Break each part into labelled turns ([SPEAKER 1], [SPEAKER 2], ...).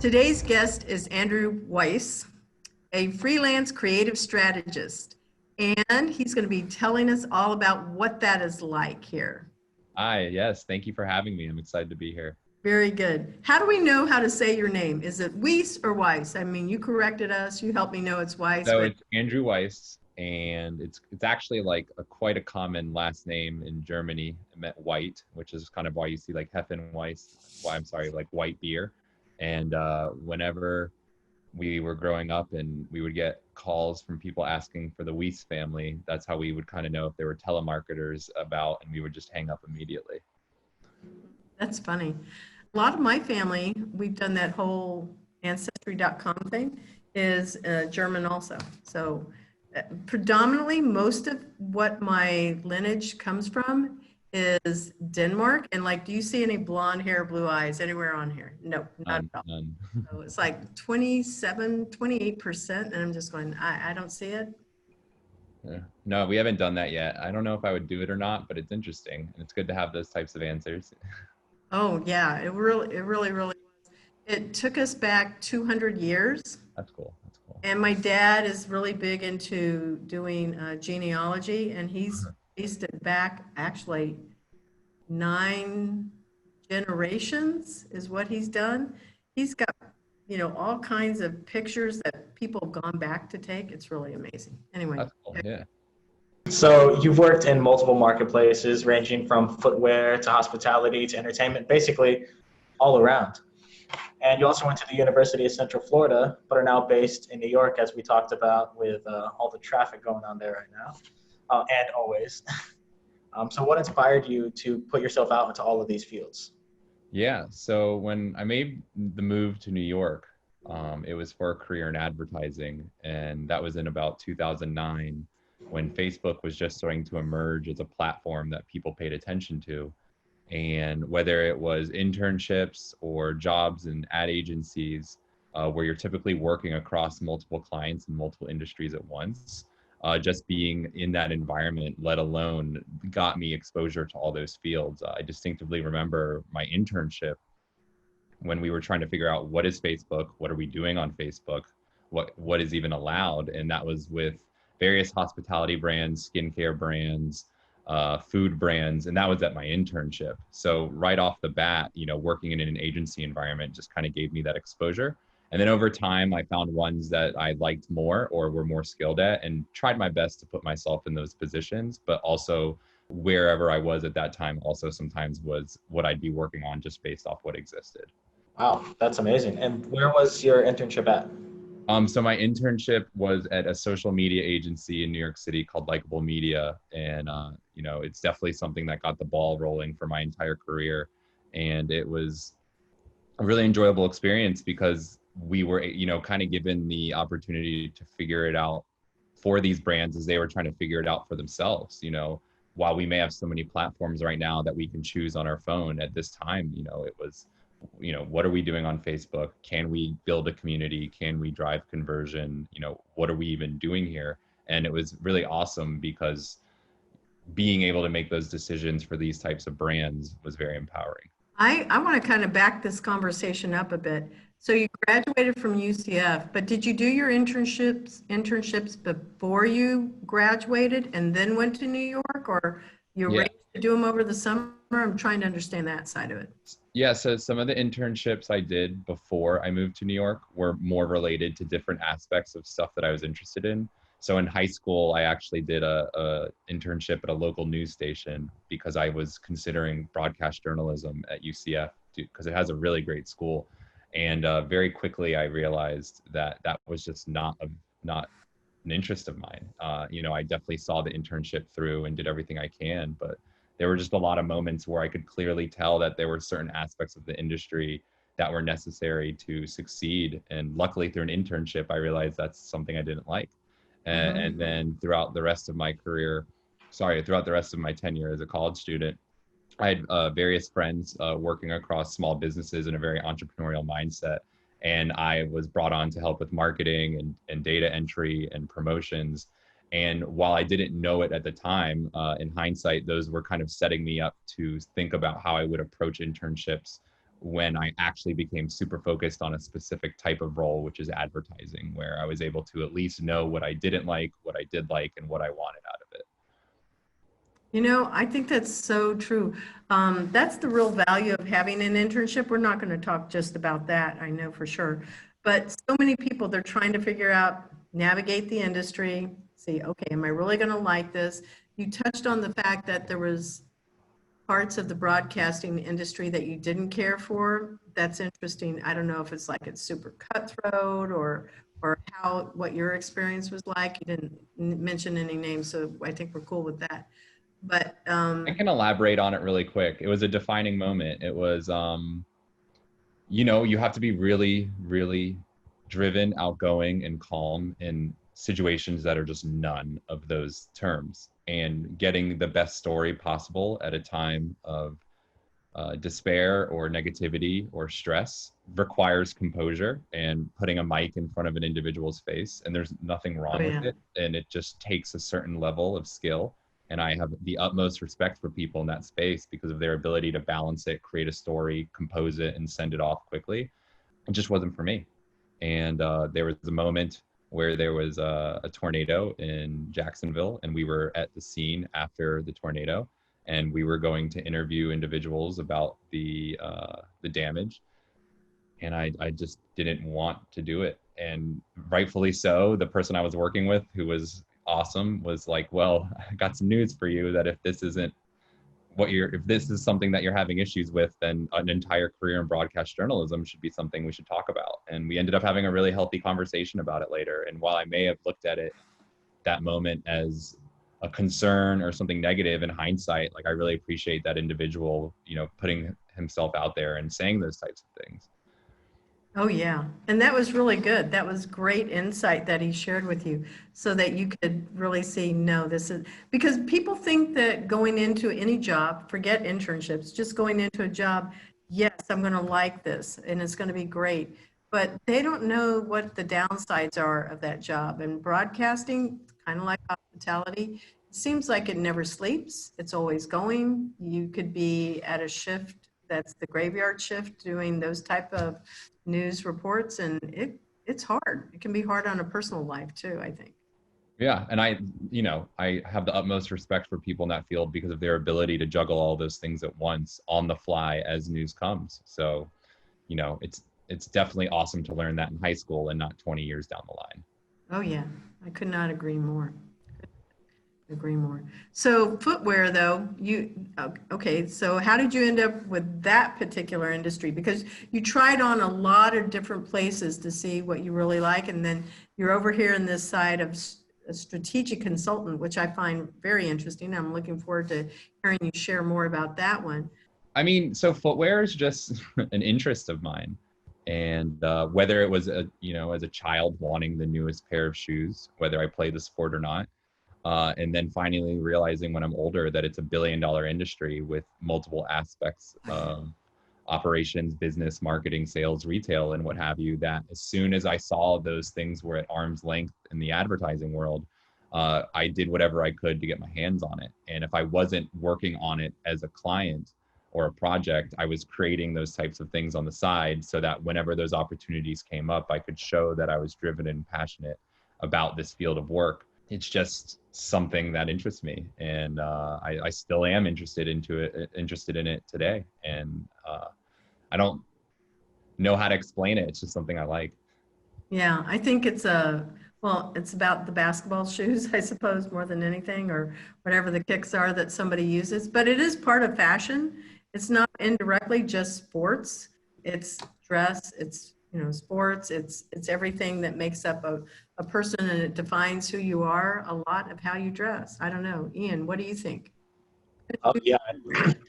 [SPEAKER 1] Today's guest is Andrew Weiss, a freelance creative strategist, and he's going to be telling us all about what that is like here.
[SPEAKER 2] Hi, yes, thank you for having me. I'm excited to be here.
[SPEAKER 1] Very good. How do we know how to say your name? Is it Weiss or Weiss? I mean, you corrected us. You helped me know it's Weiss.
[SPEAKER 2] So it's Andrew Weiss, and it's actually like quite a common last name in Germany. It meant white, which is kind of why you see like Heffen Weiss, like white beer. And whenever we were growing up and we would get calls from people asking for the Weiss family, that's how we would kind of know if they were telemarketers about, and we would just hang up immediately.
[SPEAKER 1] That's funny. A lot of my family, we've done that whole ancestry.com thing, is German also. So predominantly most of what my lineage comes from is Denmark. And like, do you see any blonde hair, blue eyes anywhere on here? No, not at all.
[SPEAKER 2] None.
[SPEAKER 1] So it's like 27, 28%. And I'm just going, I don't see it.
[SPEAKER 2] Yeah. No, we haven't done that yet. I don't know if I would do it or not, but it's interesting. And it's good to have those types of answers.
[SPEAKER 1] Oh yeah, it really was. It took us back 200 years.
[SPEAKER 2] That's cool. That's cool.
[SPEAKER 1] And my dad is really big into doing genealogy, and he's traced it back actually 9 generations is what he's done. He's got, all kinds of pictures that people have gone back to take. It's really amazing. Anyway.
[SPEAKER 2] That's cool. Yeah.
[SPEAKER 3] So you've worked in multiple marketplaces ranging from footwear to hospitality to entertainment, basically all around. And you also went to the University of Central Florida, but are now based in New York, as we talked about with all the traffic going on there right now, and always. So what inspired you to put yourself out into all of these fields?
[SPEAKER 2] Yeah, so when I made the move to New York, it was for a career in advertising, and that was in about 2009 when Facebook was just starting to emerge as a platform that people paid attention to. And whether it was internships or jobs in ad agencies, where you're typically working across multiple clients in multiple industries at once, just being in that environment, let alone, got me exposure to all those fields. I distinctively remember my internship when we were trying to figure out what is Facebook, what are we doing on Facebook, what is even allowed, and that was with various hospitality brands, skincare brands, food brands, and that was at my internship. So right off the bat, working in an agency environment just kind of gave me that exposure. And then over time, I found ones that I liked more or were more skilled at and tried my best to put myself in those positions, but also wherever I was at that time also sometimes was what I'd be working on just based off what existed.
[SPEAKER 3] Wow, that's amazing. And where was your internship at?
[SPEAKER 2] So my internship was at a social media agency in New York City called Likeable Media. And, it's definitely something that got the ball rolling for my entire career. And it was a really enjoyable experience because we were, kind of given the opportunity to figure it out for these brands as they were trying to figure it out for themselves. While we may have so many platforms right now that we can choose on our phone at this time, it was, what are we doing on Facebook? Can we build a community? Can we drive conversion? What are we even doing here? And it was really awesome because being able to make those decisions for these types of brands was very empowering.
[SPEAKER 1] I want to kind of back this conversation up a bit. So you graduated from UCF, but did you do your internships before you graduated and then went to New York, or you arranged to do them over the summer? I'm trying to understand that side of it.
[SPEAKER 2] Yeah, so some of the internships I did before I moved to New York were more related to different aspects of stuff that I was interested in. So in high school, I actually did a internship at a local news station because I was considering broadcast journalism at UCF because it has a really great school. And very quickly, I realized that that was just not an interest of mine. I definitely saw the internship through and did everything I can, but there were just a lot of moments where I could clearly tell that there were certain aspects of the industry that were necessary to succeed. And luckily through an internship, I realized that's something I didn't like. And then throughout the rest of my tenure as a college student, I had various friends working across small businesses in a very entrepreneurial mindset. And I was brought on to help with marketing and data entry and promotions. And while I didn't know it at the time, in hindsight, those were kind of setting me up to think about how I would approach internships when I actually became super focused on a specific type of role, which is advertising, where I was able to at least know what I didn't like, what I did like, and what I wanted out of it.
[SPEAKER 1] You know, I think that's so true. That's the real value of having an internship. We're not going to talk just about that, I know for sure. But so many people, they're trying to figure out, navigate the industry, see, okay, am I really going to like this? You touched on the fact that there was parts of the broadcasting industry that you didn't care for. That's interesting. I don't know if it's like it's super cutthroat or how, what your experience was like. You didn't mention any names, so I think we're cool with that. But
[SPEAKER 2] I can elaborate on it really quick. It was a defining moment. It was, you have to be really, really driven, outgoing, and calm in situations that are just none of those terms. And getting the best story possible at a time of despair or negativity or stress requires composure and putting a mic in front of an individual's face. And there's nothing wrong with it. And it just takes a certain level of skill. And I have the utmost respect for people in that space because of their ability to balance it, create a story, compose it, and send it off quickly. It just wasn't for me. And there was a moment where there was a tornado in Jacksonville, and we were at the scene after the tornado, and we were going to interview individuals about the damage. And I just didn't want to do it. And rightfully so, the person I was working with, who was awesome, was like, well, I got some news for you, that if this isn't if this is something that you're having issues with, then an entire career in broadcast journalism should be something we should talk about. And we ended up having a really healthy conversation about it later. And while I may have looked at it that moment as a concern or something negative, in hindsight, like, I really appreciate that individual, putting himself out there and saying those types of things.
[SPEAKER 1] oh yeah, and that was really good. That was great insight that he shared with you so that you could really see, no, this is, because people think that going into any job, forget internships, just going into a job, yes, I'm going to like this and it's going to be great. But they don't know what the downsides are of that job. And broadcasting, kind of like hospitality, it seems like it never sleeps. It's always going. You could be at a shift that's the graveyard shift doing those type of news reports, and it's hard. It can be hard on a personal life too, I think.
[SPEAKER 2] Yeah. And I have the utmost respect for people in that field because of their ability to juggle all those things at once on the fly as news comes. So, it's definitely awesome to learn that in high school and not 20 years down the line.
[SPEAKER 1] Oh yeah, I could not agree more. Agree more. So footwear though, okay, so how did you end up with that particular industry? Because you tried on a lot of different places to see what you really like, and then you're over here in this side of a strategic consultant, which I find very interesting. I'm looking forward to hearing you share more about that one.
[SPEAKER 2] I mean, so footwear is just an interest of mine. And whether it was, as a child wanting the newest pair of shoes, whether I play the sport or not, and then finally realizing when I'm older that it's a billion-dollar industry with multiple aspects of operations, business, marketing, sales, retail, and what have you, that as soon as I saw those things were at arm's length in the advertising world, I did whatever I could to get my hands on it. And if I wasn't working on it as a client or a project, I was creating those types of things on the side so that whenever those opportunities came up, I could show that I was driven and passionate about this field of work. It's just something that interests me, and I still am interested in it today. And I don't know how to explain it. It's just something I like.
[SPEAKER 1] Yeah, I think it's about the basketball shoes, I suppose, more than anything, or whatever the kicks are that somebody uses. But it is part of fashion. It's not indirectly just sports. It's dress. It's sports. It's everything that makes up a person, and it defines who you are. A lot of how you dress. I don't know, Ian. What do you think?
[SPEAKER 3] Oh yeah,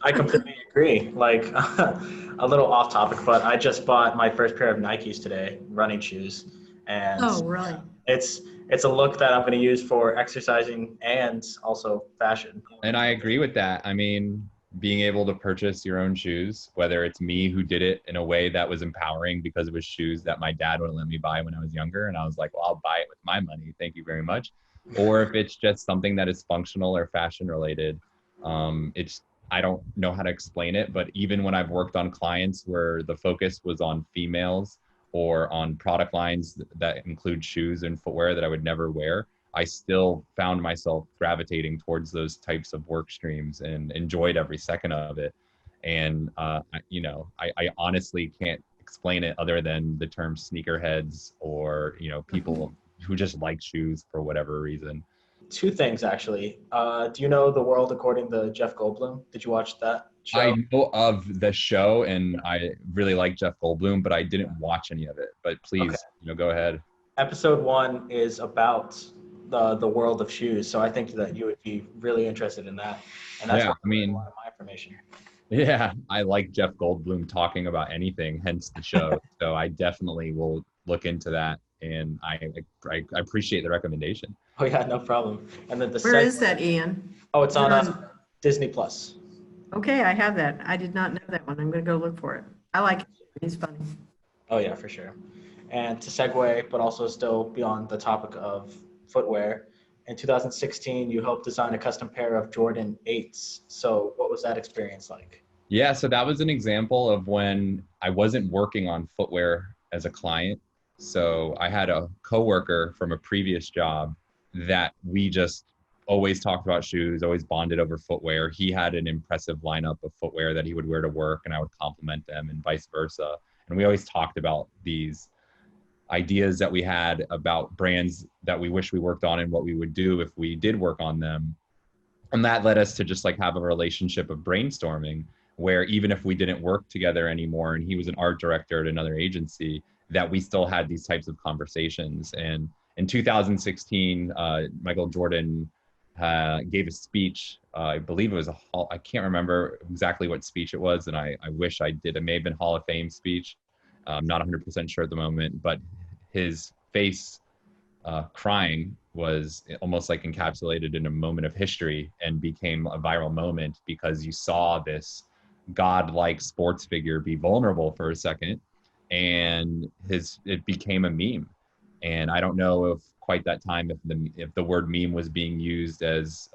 [SPEAKER 3] I completely agree. Like a little off topic, but I just bought my first pair of Nikes today, running shoes, and
[SPEAKER 1] Oh, really?
[SPEAKER 3] it's a look that I'm going to use for exercising and also fashion.
[SPEAKER 2] And I agree with that. I mean, being able to purchase your own shoes, whether it's me who did it in a way that was empowering because it was shoes that my dad wouldn't let me buy when I was younger, and I was like, well, I'll buy it with my money, thank you very much. Or if it's just something that is functional or fashion related, it's I don't know how to explain it, but even when I've worked on clients where the focus was on females or on product lines that include shoes and footwear that I would never wear, I still found myself gravitating towards those types of work streams and enjoyed every second of it. And, I honestly can't explain it other than the term sneakerheads or, people who just like shoes for whatever reason.
[SPEAKER 3] Two things actually. Do you know The World According to Jeff Goldblum? Did you watch that
[SPEAKER 2] I
[SPEAKER 3] show?
[SPEAKER 2] know of the show and I really like Jeff Goldblum, but I didn't watch any of it. But
[SPEAKER 3] Okay.
[SPEAKER 2] please, go ahead.
[SPEAKER 3] Episode 1 is about the world of shoes, so I think that you would be really interested in that, and that's
[SPEAKER 2] Yeah,
[SPEAKER 3] where
[SPEAKER 2] I
[SPEAKER 3] I get a
[SPEAKER 2] mean,
[SPEAKER 3] lot of my information.
[SPEAKER 2] yeah, I like Jeff Goldblum talking about anything, hence the show. So I definitely will look into that, and I appreciate the recommendation.
[SPEAKER 3] Oh yeah, no problem. And then the
[SPEAKER 1] Where
[SPEAKER 3] second,
[SPEAKER 1] is that, Ian?
[SPEAKER 3] oh, it's
[SPEAKER 1] Is it
[SPEAKER 3] on
[SPEAKER 1] on?
[SPEAKER 3] Disney Plus.
[SPEAKER 1] Okay, I have that. I did not know that one. I'm going to go look for it. I like it. He's funny.
[SPEAKER 3] Oh yeah, for sure. And to segue, but also still be on the topic of footwear, in 2016, you helped design a custom pair of Jordan 8s. So what was that experience like?
[SPEAKER 2] Yeah, so that was an example of when I wasn't working on footwear as a client. So I had a coworker from a previous job that we just always talked about shoes, always bonded over footwear. He had an impressive lineup of footwear that he would wear to work, and I would compliment them, and vice versa. And we always talked about these ideas that we had about brands that we wish we worked on and what we would do if we did work on them. And that led us to just like have a relationship of brainstorming where even if we didn't work together anymore and he was an art director at another agency, that we still had these types of conversations. And in 2016, Michael Jordan gave a speech. I believe it was I can't remember exactly what speech it was, and I wish I did. It may have been Hall of Fame speech. I'm not 100% sure at the moment, but his face crying was almost like encapsulated in a moment of history and became a viral moment because you saw this godlike sports figure be vulnerable for a second, and it became a meme. And I don't know if quite that time if the word meme was being used as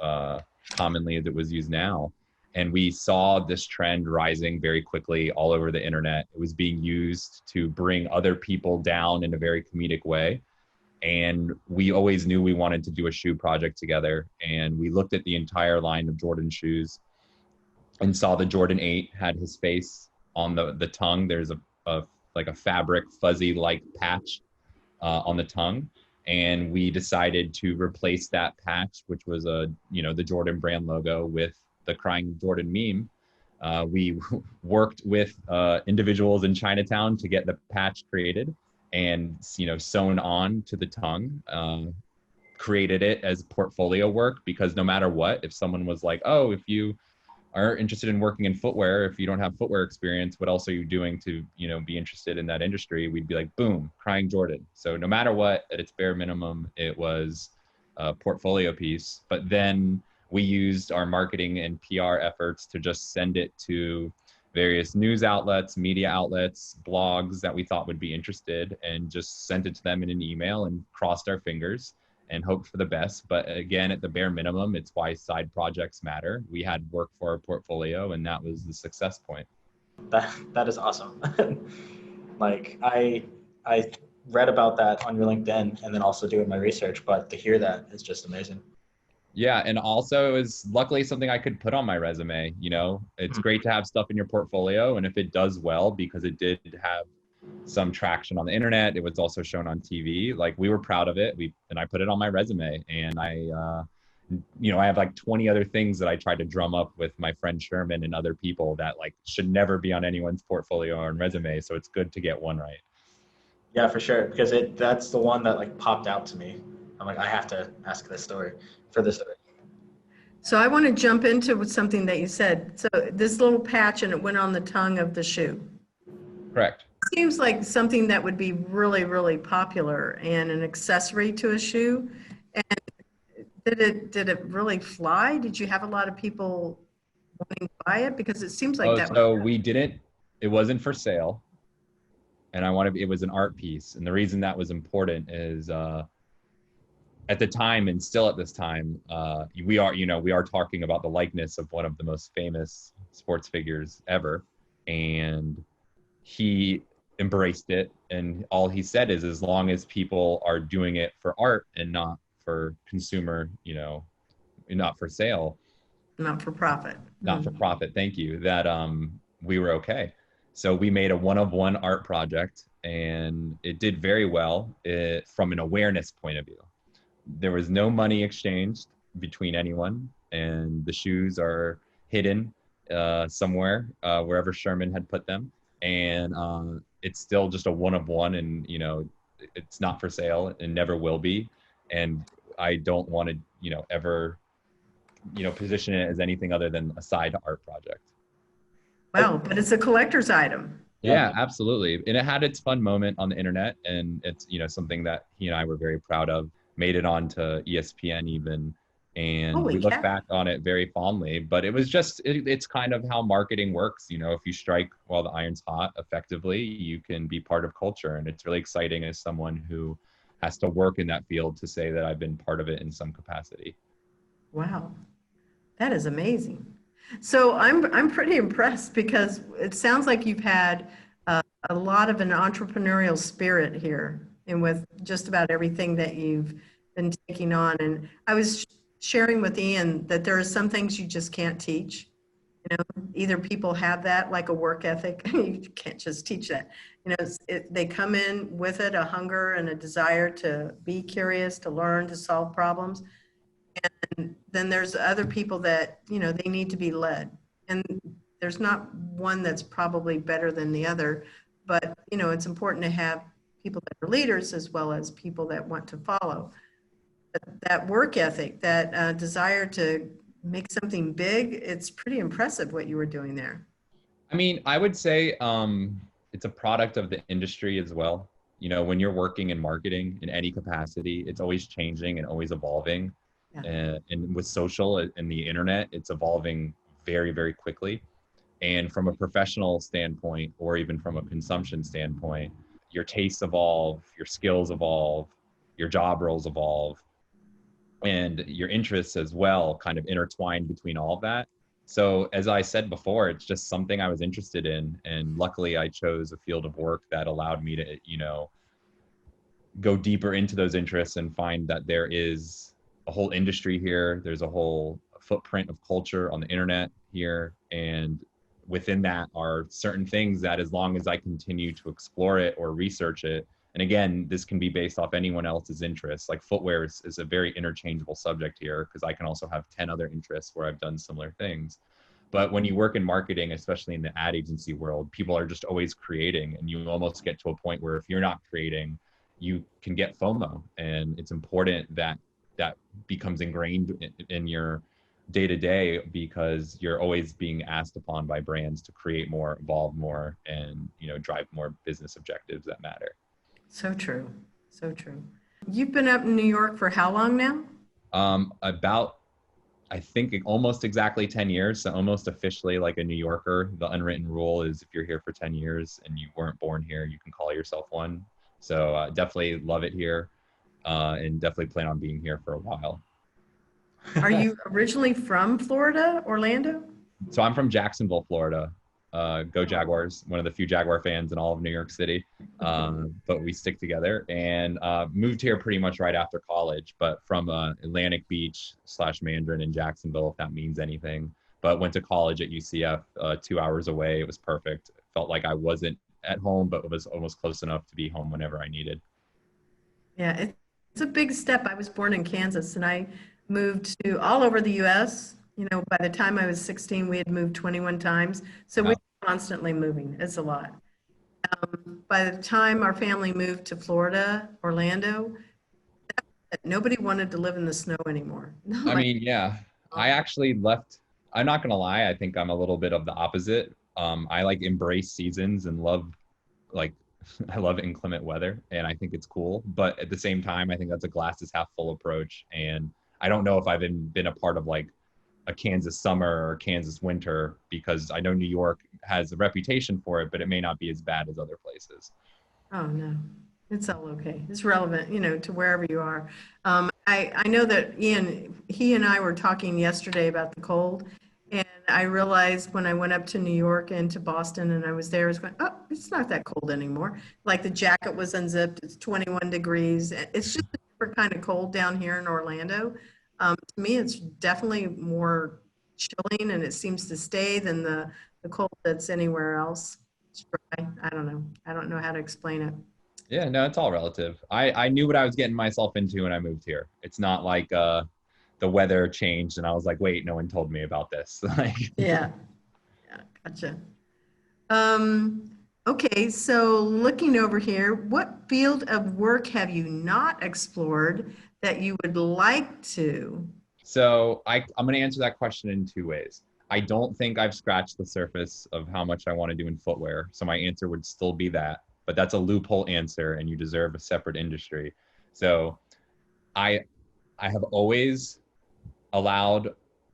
[SPEAKER 2] commonly as it was used now. And we saw this trend rising very quickly all over the internet. It was being used to bring other people down in a very comedic way. And we always knew we wanted to do a shoe project together. And we looked at the entire line of Jordan shoes and saw the Jordan 8 had his face on the tongue. There's a like a fabric fuzzy like patch on the tongue. And we decided to replace that patch, which was the Jordan brand logo, with the Crying Jordan meme. We worked with individuals in Chinatown to get the patch created and sewn on to the tongue, created it as portfolio work, because no matter what, if someone was like, oh, if you are interested in working in footwear, if you don't have footwear experience, what else are you doing to be interested in that industry? We'd be like, boom, Crying Jordan. So no matter what, at its bare minimum, it was a portfolio piece. But then we used our marketing and PR efforts to just send it to various news outlets, media outlets, blogs that we thought would be interested, and just sent it to them in an email and crossed our fingers and hoped for the best. But again, at the bare minimum, it's why side projects matter. We had work for our portfolio, and that was the success point.
[SPEAKER 3] That is awesome. Like I read about that on your LinkedIn and then also doing my research, but to hear that is just amazing.
[SPEAKER 2] Yeah, and also it was luckily something I could put on my resume. It's great to have stuff in your portfolio, and if it does well, because it did have some traction on the internet, it was also shown on TV. Like, we were proud of it. And I put it on my resume, and I have like 20 other things that I tried to drum up with my friend Sherman and other people that like should never be on anyone's portfolio or resume. So it's good to get one right.
[SPEAKER 3] Yeah, for sure, because that's the one that like popped out to me. I'm like, I have to ask this story for this story.
[SPEAKER 1] So I want to jump into something that you said. So this little patch and it went on the tongue of the shoe.
[SPEAKER 2] Correct.
[SPEAKER 1] Seems like something that would be really, really popular and an accessory to a shoe. And did it really fly? Did you have a lot of people wanting to buy it? Because it seems like that
[SPEAKER 2] So we didn't, it wasn't for sale. And it was an art piece. And the reason that was important is at the time, and still at this time, we are talking about the likeness of one of the most famous sports figures ever. And he embraced it. And all he said is, as long as people are doing it for art and not for consumer, not for sale,
[SPEAKER 1] Not for profit.
[SPEAKER 2] not for profit, thank you, that we were okay. So we made a one-of-one art project, and it did very well from an awareness point of view. There was no money exchanged between anyone, and the shoes are hidden somewhere, wherever Sherman had put them. And it's still just a one-of-one, and it's not for sale and never will be. And I don't want to ever position it as anything other than a side art project.
[SPEAKER 1] Wow, but it's a collector's item.
[SPEAKER 2] Yeah, absolutely. And it had its fun moment on the internet, and it's something that he and I were very proud of. Made it onto ESPN even, and
[SPEAKER 1] Holy
[SPEAKER 2] we look
[SPEAKER 1] cow.
[SPEAKER 2] back on it very fondly. But it was just it's kind of how marketing works. If you strike while the iron's hot effectively, you can be part of culture. And it's really exciting as someone who has to work in that field to say that I've been part of it in some capacity.
[SPEAKER 1] Wow, that is amazing. So I'm pretty impressed, because it sounds like you've had a lot of an entrepreneurial spirit here, and with just about everything that you've been taking on. And I was sharing with Ian that there are some things you just can't teach. Either people have that, like a work ethic. You can't just teach that. They come in with it, a hunger and a desire to be curious, to learn, to solve problems. And then there's other people that, they need to be led. And there's not one that's probably better than the other, but, it's important to have people that are leaders as well as people that want to follow. But that work ethic, that desire to make something big, it's pretty impressive what you were doing there.
[SPEAKER 2] I mean, I would say it's a product of the industry as well. When you're working in marketing in any capacity, it's always changing and always evolving.
[SPEAKER 1] Yeah.
[SPEAKER 2] And with social and the internet, it's evolving very, very quickly. And from a professional standpoint, or even from a consumption standpoint, your tastes evolve, your skills evolve, your job roles evolve, and your interests as well kind of intertwined between all of that. So as I said before, it's just something I was interested in. And luckily I chose a field of work that allowed me to, go deeper into those interests and find that there is a whole industry here. There's a whole footprint of culture on the internet here. And within that are certain things that, as long as I continue to explore it or research it, and again, this can be based off anyone else's interests. Like footwear is a very interchangeable subject here, because I can also have 10 other interests where I've done similar things. But when you work in marketing, especially in the ad agency world, people are just always creating, and you almost get to a point where if you're not creating, you can get FOMO. And it's important that that becomes ingrained in your day-to-day, because you're always being asked upon by brands to create more, evolve more, and drive more business objectives that matter.
[SPEAKER 1] So true. So true. You've been up in New York for how long now?
[SPEAKER 2] About, I think, almost exactly 10 years. So almost officially like a New Yorker. The unwritten rule is if you're here for 10 years and you weren't born here, you can call yourself one. So definitely love it here, and definitely plan on being here for a while.
[SPEAKER 1] Are you originally from Florida, Orlando?
[SPEAKER 2] So I'm from Jacksonville, Florida. Go Jaguars, one of the few Jaguar fans in all of New York City. But we stick together, and moved here pretty much right after college, but from Atlantic Beach / Mandarin in Jacksonville, if that means anything. But went to college at UCF, 2 hours away. It was perfect. Felt like I wasn't at home, but was almost close enough to be home whenever I needed.
[SPEAKER 1] Yeah, it's a big step. I was born in Kansas, and I moved to all over the U.S. By the time I was 16, we had moved 21 times. So we were constantly moving. It's a lot. By the time our family moved to Florida, Orlando, nobody wanted to live in the snow anymore.
[SPEAKER 2] I mean, yeah, I actually left. I'm not going to lie. I think I'm a little bit of the opposite. I embrace seasons and like, I love inclement weather, and I think it's cool. But at the same time, I think that's a glass is half full approach. And I don't know if I've been a part of like a Kansas summer or Kansas winter, because I know New York has a reputation for it, but it may not be as bad as other places.
[SPEAKER 1] Oh, no, it's all okay. It's relevant, to wherever you are. I know that Ian, he and I were talking yesterday about the cold, and I realized when I went up to New York and to Boston and I was there, I was going, oh, it's not that cold anymore. Like the jacket was unzipped, it's 21 degrees. It's just a different kind of cold down here in Orlando. To me, it's definitely more chilling and it seems to stay than the cold that's anywhere else. It's dry. I don't know. I don't know how to explain it.
[SPEAKER 2] Yeah, no, it's all relative. I knew what I was getting myself into when I moved here. It's not like the weather changed and I was like, wait, no one told me about this. Like,
[SPEAKER 1] Yeah, yeah, gotcha. Okay, so looking over here, what field of work have you not explored that you would like to?
[SPEAKER 2] so I'm going to answer that question in two ways. I don't think I've scratched the surface of how much I want to do in footwear. So my answer would still be that, but that's a loophole answer and you deserve a separate industry. So I I have always allowed,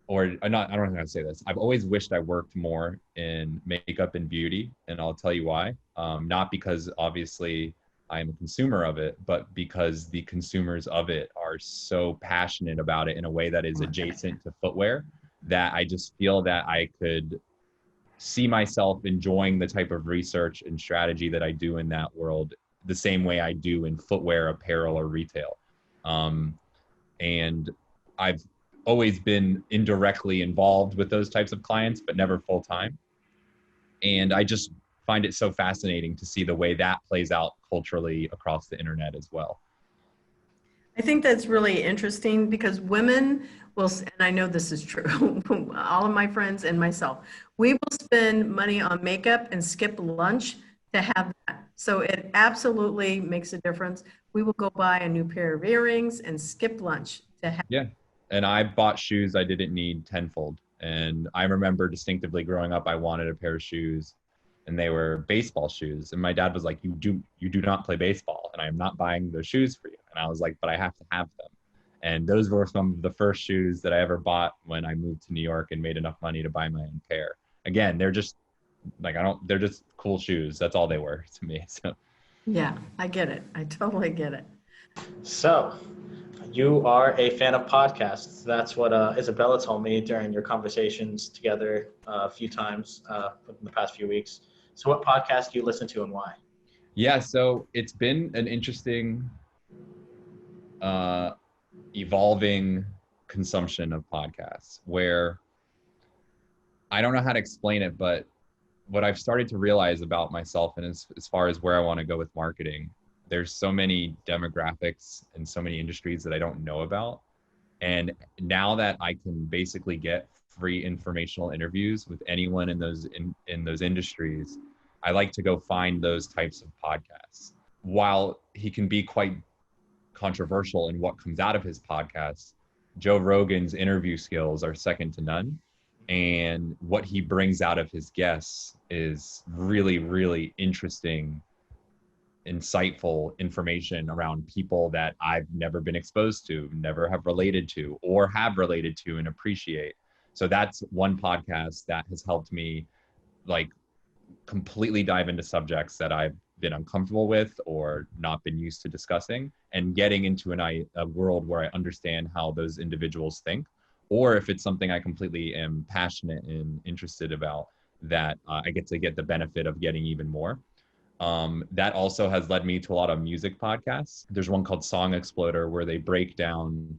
[SPEAKER 2] or not, I don't know how to say this. I've always wished I worked more in makeup and beauty, and I'll tell you why. Not because obviously I'm a consumer of it, but because the consumers of it are so passionate about it in a way that is adjacent to footwear that I just feel that I could see myself enjoying the type of research and strategy that I do in that world the same way I do in footwear, apparel, or retail. Um, and I've always been indirectly involved with those types of clients, but never full time. And I just find it so fascinating to see the way that plays out culturally across the internet as well.
[SPEAKER 1] I think that's really interesting because women will, and I know this is true, all of my friends and myself, we will spend money on makeup and skip lunch to have that. So it absolutely makes a difference. We will go buy a new pair of earrings and skip lunch to have.
[SPEAKER 2] Yeah. And I bought shoes I didn't need tenfold. And I remember distinctively growing up, I wanted a pair of shoes and they were baseball shoes. And my dad was like, you do not play baseball and I am not buying those shoes for you. And I was like, but I have to have them. And those were some of the first shoes that I ever bought when I moved to New York and made enough money to buy my own pair. Again, they're just like, they're just cool shoes. That's all they were to me. So
[SPEAKER 1] Yeah, I get it. I totally get it.
[SPEAKER 3] So, you are a fan of podcasts. That's what Isabella told me during your conversations together a few times in the past few weeks. So, what podcast do you listen to and why?
[SPEAKER 2] yeah, so it's been an interesting evolving consumption of podcasts where I don't know how to explain it, but what I've started to realize about myself and as far as where I want to go with marketing, there's so many demographics and so many industries that I don't know about. And now that I can basically get free informational interviews with anyone in those industries, I like to go find those types of podcasts. While he can be quite controversial in what comes out of his podcast, Joe Rogan's interview skills are second to none. And what he brings out of his guests is really, really interesting, insightful information around people that I've never been exposed to, never have related to, or have related to and appreciate. So that's one podcast that has helped me like completely dive into subjects that I've been uncomfortable with or not been used to discussing, and getting into a world where I understand how those individuals think, or if it's something I completely am passionate and interested about, that I get to get the benefit of getting even more. That also has led me to a lot of music podcasts. There's one called Song Exploder where they break down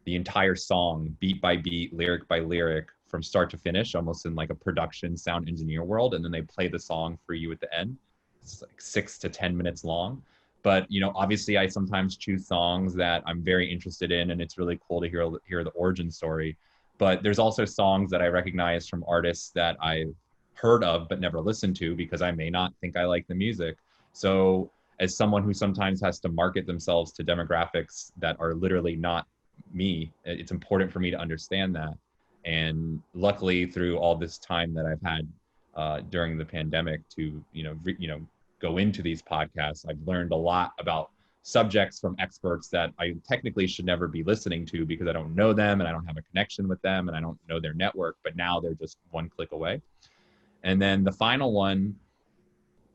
[SPEAKER 2] the entire song beat by beat, lyric by lyric, from start to finish, almost in like a production sound engineer world. And then they play the song for you at the end. It's like 6 to 10 minutes long. But, you know, obviously I sometimes choose songs that I'm very interested in, and it's really cool to hear the origin story. But there's also songs that I recognize from artists that I've heard of but never listened to because I may not think I like the music. So as someone who sometimes has to market themselves to demographics that are literally not me, it's important for me to understand that. And luckily, through all this time that I've had during the pandemic to go into these podcasts, I've learned a lot about subjects from experts that I technically should never be listening to because I don't know them and I don't have a connection with them and I don't know their network, but now they're just one click away. And then the final one,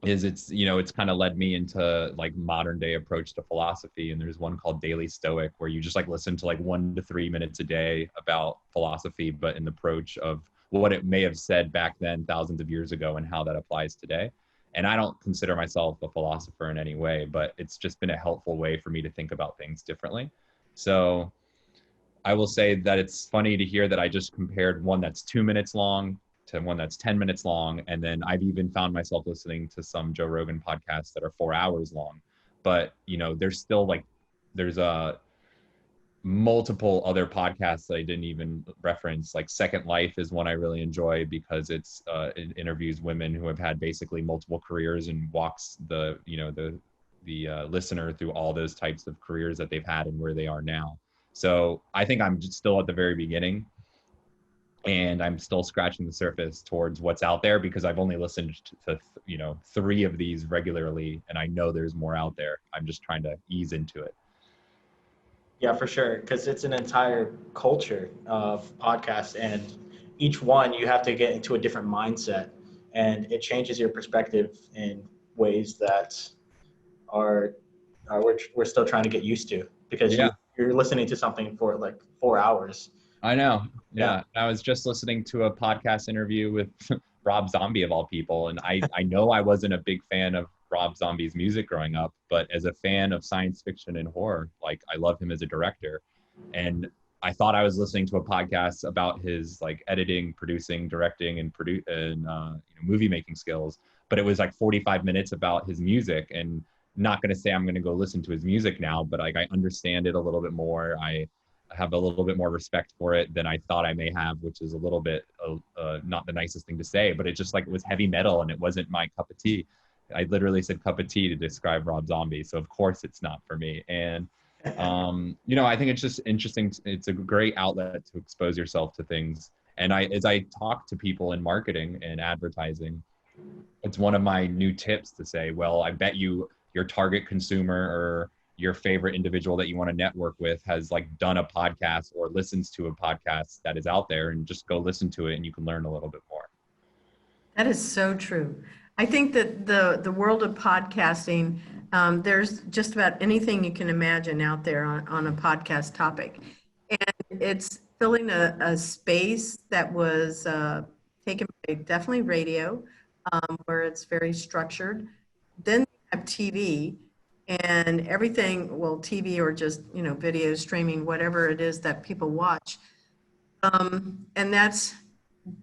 [SPEAKER 2] is it's kind of led me into like modern day approach to philosophy. And there's one called Daily Stoic, where you just like listen to like 1 to 3 minutes a day about philosophy, but in the approach of what it may have said back then thousands of years ago and how that applies today. And I don't consider myself a philosopher in any way, but it's just been a helpful way for me to think about things differently. So I will say that it's funny to hear that I just compared one that's 2 minutes long to one that's 10 minutes long. And then I've even found myself listening to some Joe Rogan podcasts that are 4 hours long. But, there's still like, there's multiple other podcasts that I didn't even reference. Like Second Life is one I really enjoy because it interviews women who have had basically multiple careers and walks the listener through all those types of careers that they've had and where they are now. So I think I'm just still at the very beginning, and I'm still scratching the surface towards what's out there because I've only listened to 3 of these regularly, and I know there's more out there. I'm just trying to ease into it.
[SPEAKER 3] Yeah, for sure, because it's an entire culture of podcasts, and each one you have to get into a different mindset, and it changes your perspective in ways that are we're still trying to get used to, because
[SPEAKER 2] Yeah.
[SPEAKER 3] you're listening to something for like 4 hours.
[SPEAKER 2] I know. Yeah. I was just listening to a podcast interview with Rob Zombie of all people. And I know I wasn't a big fan of Rob Zombie's music growing up, but as a fan of science fiction and horror, like I love him as a director. And I thought I was listening to a podcast about his like editing, producing, directing, and movie making skills. But it was like 45 minutes about his music, and not going to say I'm going to go listen to his music now, but like I understand it a little bit more. I have a little bit more respect for it than I thought I may have, which is a little bit not the nicest thing to say, but it just like it was heavy metal and it wasn't my cup of tea. I literally said cup of tea to describe Rob Zombie. So of course it's not for me. And, I think it's just interesting. It's a great outlet to expose yourself to things. And as I talk to people in marketing and advertising, it's one of my new tips to say, well, I bet your target consumer or your favorite individual that you want to network with has like done a podcast or listens to a podcast that is out there, and just go listen to it and you can learn a little bit more.
[SPEAKER 1] That is so true. I think that the world of podcasting, there's just about anything you can imagine out there on a podcast topic. And it's filling a space that was taken by definitely radio, where it's very structured. Then you have TV and everything, well, TV or just, video streaming, whatever it is that people watch. And that's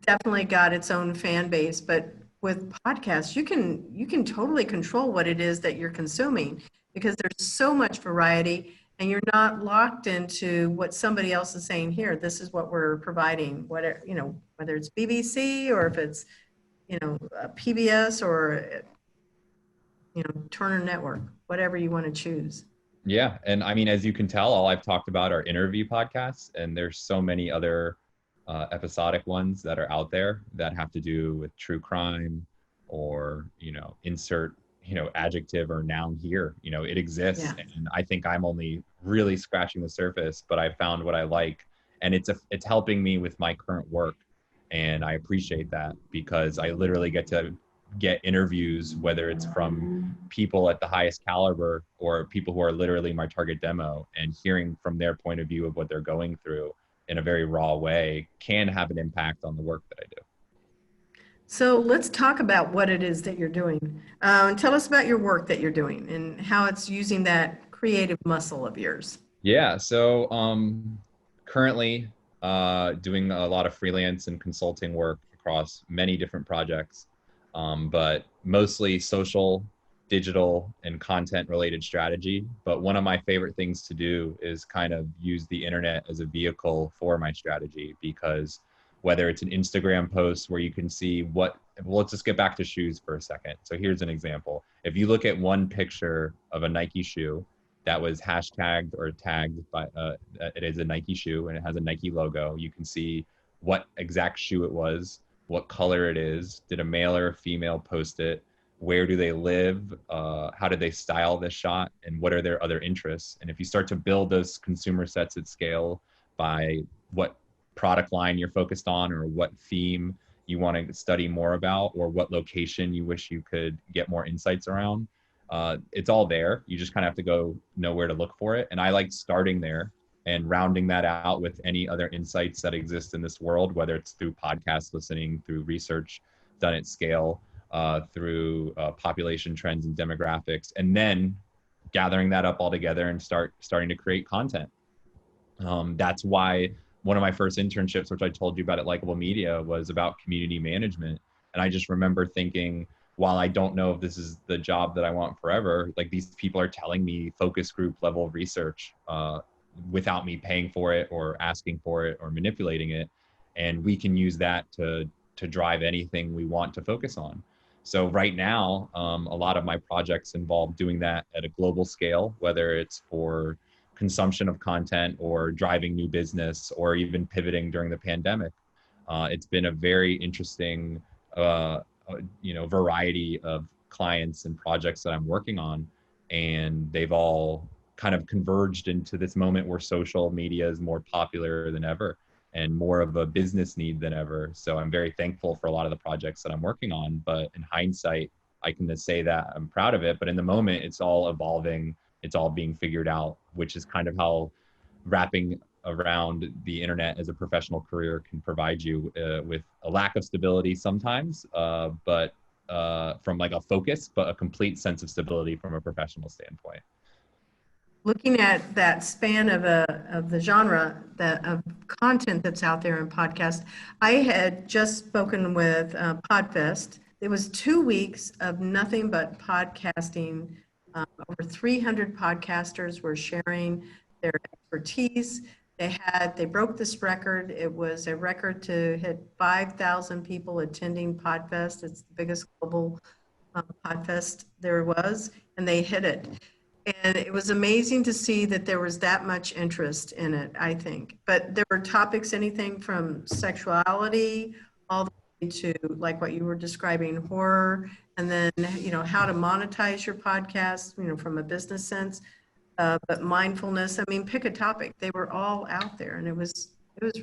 [SPEAKER 1] definitely got its own fan base. But with podcasts, you can totally control what it is that you're consuming, because there's so much variety and you're not locked into what somebody else is saying here. This is what we're providing, whether it's BBC or if it's, PBS or, Turner Network, whatever you want to choose.
[SPEAKER 2] Yeah. And I mean, as you can tell, all I've talked about are interview podcasts, and there's so many other episodic ones that are out there that have to do with true crime or, insert, adjective or noun here. It exists.
[SPEAKER 1] Yeah.
[SPEAKER 2] And I think I'm only really scratching the surface, but I found what I like, and it's helping me with my current work. And I appreciate that, because I literally get interviews, whether it's from people at the highest caliber or people who are literally my target demo, and hearing from their point of view of what they're going through in a very raw way can have an impact on the work that I do.
[SPEAKER 1] So let's talk about what it is that you're doing. Tell us about your work that you're doing and how it's using that creative muscle of yours.
[SPEAKER 2] Yeah. So currently doing a lot of freelance and consulting work across many different projects, but mostly social, digital, and content related strategy. But one of my favorite things to do is kind of use the internet as a vehicle for my strategy, because whether it's an Instagram post where you can see let's just get back to shoes for a second. So here's an example. If you look at one picture of a Nike shoe that was hashtagged or tagged by, it is a Nike shoe and it has a Nike logo, you can see what exact shoe it was, what color it is, did a male or a female post it, where do they live, how did they style this shot, and what are their other interests. And if you start to build those consumer sets at scale by what product line you're focused on or what theme, you want to study more about, or what location you wish you could get more insights around. It's all there. You just kind of have to go know where to look for it. And I like starting there and rounding that out with any other insights that exist in this world, whether it's through podcast listening, through research done at scale, through population trends and demographics, and then gathering that up all together and starting to create content. That's why one of my first internships, which I told you about at Likeable Media, was about community management. And I just remember thinking, while I don't know if this is the job that I want forever, like these people are telling me focus group level research without me paying for it or asking for it or manipulating it. And we can use that to drive anything we want to focus on. So right now, a lot of my projects involve doing that at a global scale, whether it's for consumption of content or driving new business or even pivoting during the pandemic. It's been a very interesting variety of clients and projects that I'm working on, and they've all kind of converged into this moment where social media is more popular than ever and more of a business need than ever. So I'm very thankful for a lot of the projects that I'm working on, but in hindsight, I can just say that I'm proud of it, but in the moment, it's all evolving, it's all being figured out, which is kind of how wrapping around the internet as a professional career can provide you with a lack of stability sometimes, but from like a focus, but a complete sense of stability from a professional standpoint.
[SPEAKER 1] Looking at that span of the genre of content that's out there in podcast, I had just spoken with Podfest. It was 2 weeks of nothing but podcasting. Over 300 podcasters were sharing their expertise. They broke this record. It was a record to hit 5,000 people attending Podfest. It's the biggest global Podfest there was, and they hit it. And it was amazing to see that there was that much interest in it, I think. But there were topics, anything from sexuality all the way to, like what you were describing, horror, and then, how to monetize your podcast, from a business sense, but mindfulness. I mean, pick a topic. They were all out there, and it was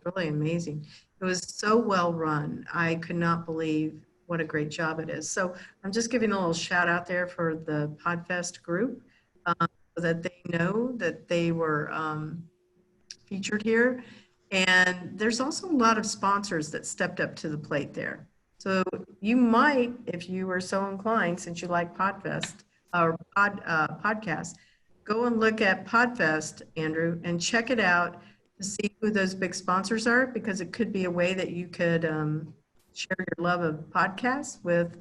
[SPEAKER 1] really amazing. It was so well run. I could not believe what a great job it is. So I'm just giving a little shout out there for the Podfest group, so that they know that they were featured here. And there's also a lot of sponsors that stepped up to the plate there. So you might, if you were so inclined, since you like Podfest or podcast, go and look at Podfest, Andrew, and check it out to see who those big sponsors are, because it could be a way that you could share your love of podcasts with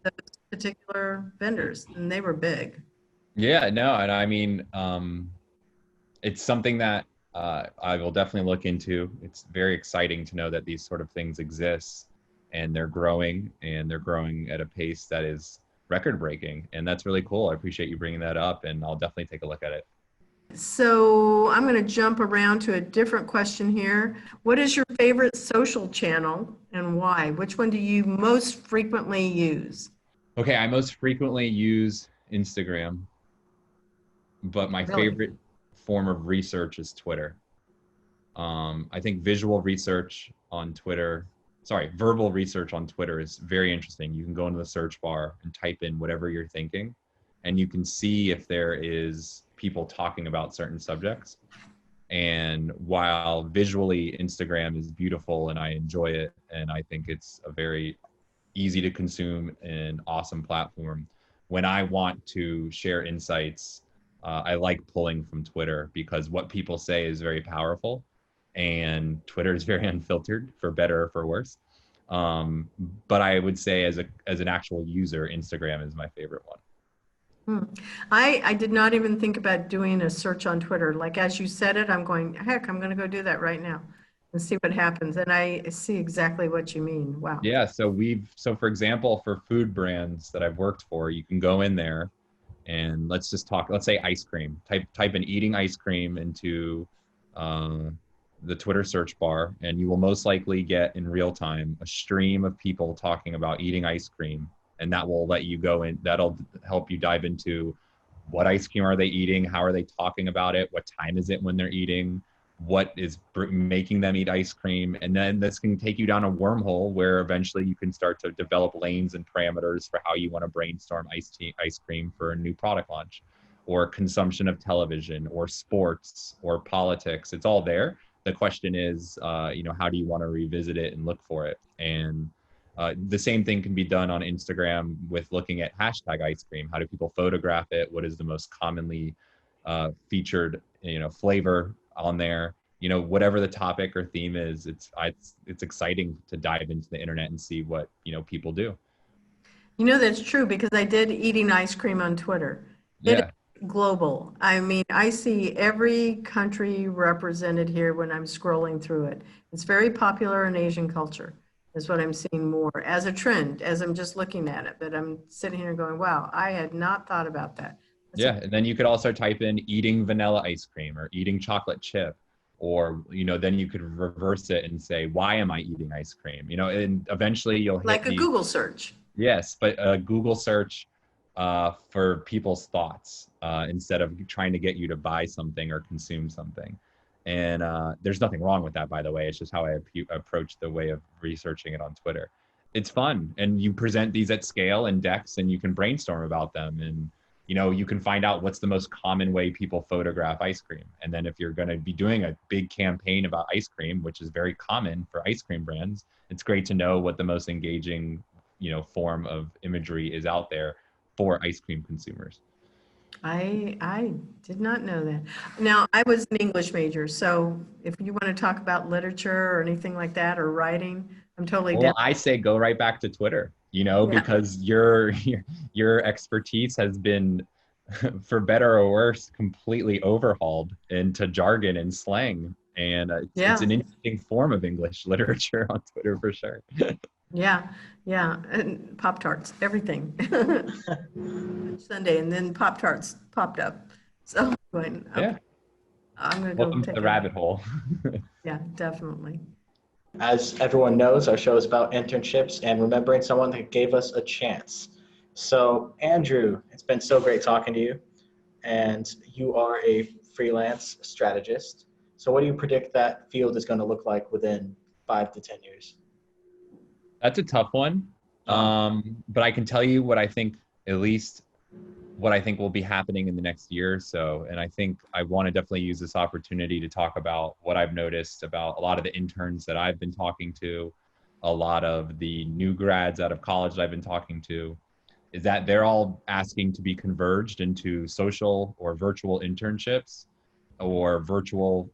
[SPEAKER 1] those particular vendors, and they were big.
[SPEAKER 2] Yeah, no, and I mean, it's something that I will definitely look into. It's very exciting to know that these sort of things exist, and they're growing at a pace that is record-breaking, and that's really cool. I appreciate you bringing that up, and I'll definitely take a look at it.
[SPEAKER 1] So I'm going to jump around to a different question here. What is your favorite social channel and why? Which one do you most frequently use?
[SPEAKER 2] Okay, I most frequently use Instagram, but my favorite form of research is Twitter. I think verbal research on Twitter is very interesting. You can go into the search bar and type in whatever you're thinking, and you can see if there is people talking about certain subjects. And while visually Instagram is beautiful and I enjoy it, and I think it's a very easy to consume and awesome platform, when I want to share insights, I like pulling from Twitter, because what people say is very powerful, and Twitter is very unfiltered, for better or for worse. But I would say as an actual user, Instagram is my favorite one.
[SPEAKER 1] I did not even think about doing a search on Twitter. Like, as you said it, I'm going, heck, I'm going to go do that right now and see what happens. And I see exactly what you mean. Wow.
[SPEAKER 2] Yeah. So for example, for food brands that I've worked for, you can go in there and let's say ice cream, type in eating ice cream into the Twitter search bar, and you will most likely get in real time a stream of people talking about eating ice cream. And that will let you go in, that'll help you dive into what ice cream are they eating, how are they talking about it, what time is it when they're eating, what is making them eat ice cream. And then this can take you down a wormhole where eventually you can start to develop lanes and parameters for how you want to brainstorm ice cream for a new product launch, or consumption of television, or sports, or politics. It's all there. The question is, how do you want to revisit it and look for it? And the same thing can be done on Instagram with looking at hashtag ice cream. How do people photograph it? What is the most commonly featured, flavor on there? Whatever the topic or theme is, it's exciting to dive into the internet and see what people do.
[SPEAKER 1] That's true, because I did eating ice cream on Twitter. It
[SPEAKER 2] Yeah.
[SPEAKER 1] is global. I mean, I see every country represented here when I'm scrolling through it. It's very popular in Asian culture, is what I'm seeing more as a trend, as I'm just looking at it. But I'm sitting here going, wow, I had not thought about that.
[SPEAKER 2] Yeah, and then you could also type in eating vanilla ice cream or eating chocolate chip, or then you could reverse it and say, why am I eating ice cream? And eventually you'll hit
[SPEAKER 1] like a Google search.
[SPEAKER 2] Yes, but a Google search for people's thoughts instead of trying to get you to buy something or consume something. And there's nothing wrong with that, by the way. It's just how I approach the way of researching it on Twitter. It's fun, and you present these at scale in decks, and you can brainstorm about them, and you can find out what's the most common way people photograph ice cream. And then if you're going to be doing a big campaign about ice cream, which is very common for ice cream brands, it's great to know what the most engaging form of imagery is out there for ice cream consumers.
[SPEAKER 1] I did not know that. Now, I was an English major, so if you want to talk about literature or anything like that, or writing, I'm totally down.
[SPEAKER 2] Well, I say go right back to Twitter, because your expertise has been, for better or worse, completely overhauled into jargon and slang. And it's an interesting form of English literature on Twitter for sure.
[SPEAKER 1] Yeah, and Pop-Tarts, everything. Sunday, and then Pop-Tarts popped up. So going, okay,
[SPEAKER 2] Yeah.
[SPEAKER 1] I'm going to go
[SPEAKER 2] Welcome to
[SPEAKER 1] take
[SPEAKER 2] the rabbit hole.
[SPEAKER 1] Yeah, definitely.
[SPEAKER 3] As everyone knows, our show is about internships and remembering someone that gave us a chance. So, Andrew, it's been so great talking to you. And you are a freelance strategist. So, what do you predict that field is going to look like within 5 to 10 years?
[SPEAKER 2] That's a tough one. But I can tell you what I think, at least what I think will be happening in the next year or so. And I think I want to definitely use this opportunity to talk about what I've noticed about a lot of the interns that I've been talking to, a lot of the new grads out of college that I've been talking to, is that they're all asking to be converged into social or virtual internships or virtual,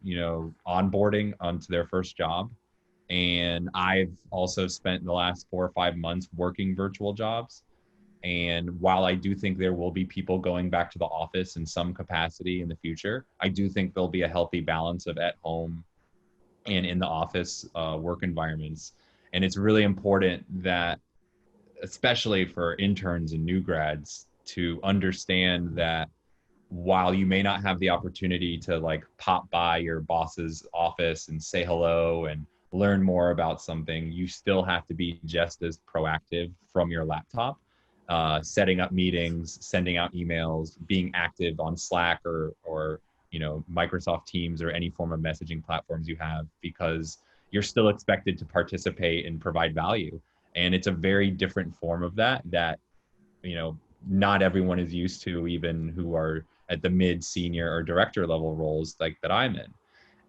[SPEAKER 2] onboarding onto their first job. And I've also spent the last 4 or 5 months working virtual jobs. And while I do think there will be people going back to the office in some capacity in the future, I do think there'll be a healthy balance of at home and in the office work environments. And it's really important that, especially for interns and new grads, to understand that while you may not have the opportunity to pop by your boss's office and say hello and learn more about something, you still have to be just as proactive from your laptop, setting up meetings, sending out emails, being active on Slack or Microsoft Teams or any form of messaging platforms you have, because you're still expected to participate and provide value. And it's a very different form of that not everyone is used to, even who are at the mid, senior, or director level roles like that I'm in.